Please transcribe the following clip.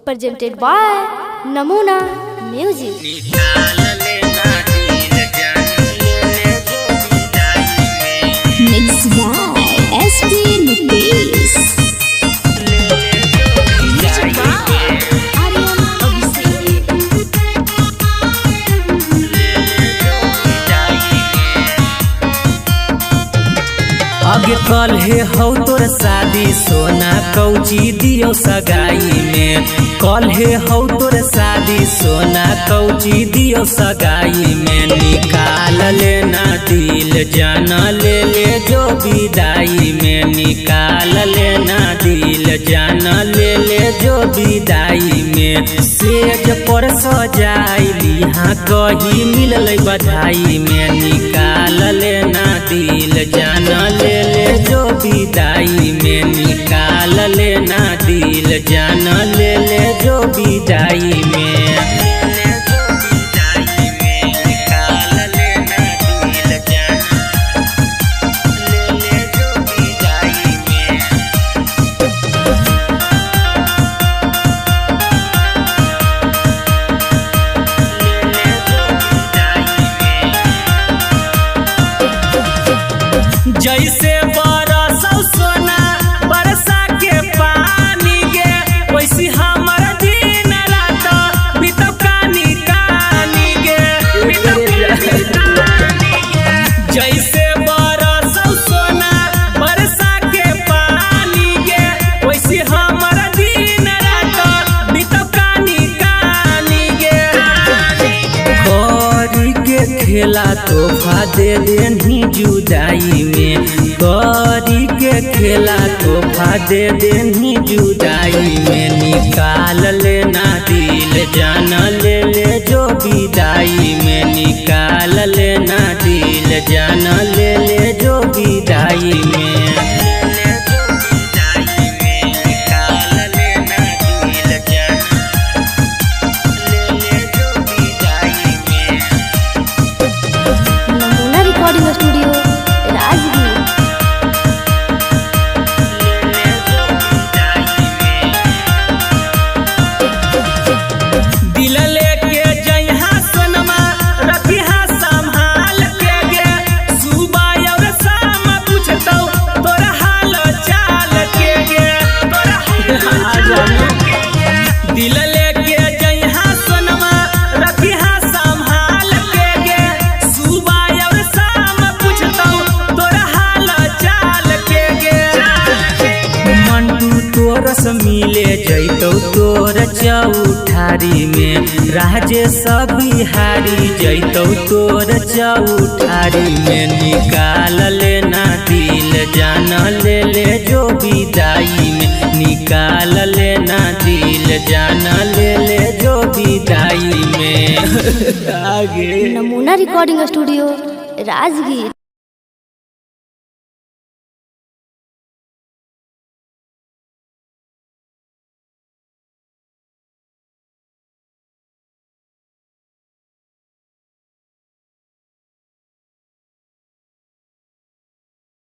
presented by Namuna Music. Mixed by SP Nipesh. आगे कल हे हौ तोर शादी सोना कौची दियो सगाई में। कल हे हौ तोर शादी सोना कौची दियो सगाई में। निकाल लेना दिल जाना ले ले जो विदाई में। निकाल लेना दिल जाना ले ले जो विदाई में। सेज पर सजाई हाँ कही मिलल बधाई में। निकाल लेना दिल जाना ले ले जो विदाई में। निकाल लेना दिल जाना ले ले जो विदाई में। जैसे बरसौ सोना बरसा के पानी गे वैसी हमर दिन रात बीतौ कानी कानी गे। जैसे बरसौ सोना बरसा के पानी गे वैसी हमर दिन रात बीतौ कानी कानी गे। करी के खेला तोहफा दे देनी जुदाई में। करी के खेला तोहफा दे देनी जुदाई में। निकाल लेना दिल जाना ले ले जो विदाई में। निकाल लेना दिल जाना ले ले जो विदाई में। Namuna Recording Studio, Rajgir. दिल लेके जइहा सोनमा रखिहा संभाल के गे। सुबह और शाम पूछतौ तोरा हाल चाल के गे। दिल लेके जइहा सोनमा रखिहा संभाल के गे। सुबह और शाम पूछतौ तोरा हाल चाल के गे। मंटू तोरस मिले जैतौ तोर चौठारी में। राजेश बिहारी जैतौ तोर चौठारी में। निकाल लेना दिल जाना ले ले जो विदाई में। निकाल लेना दिल जाना ले ले जो विदाई में। आगे Namuna Recording Studio, Rajgir.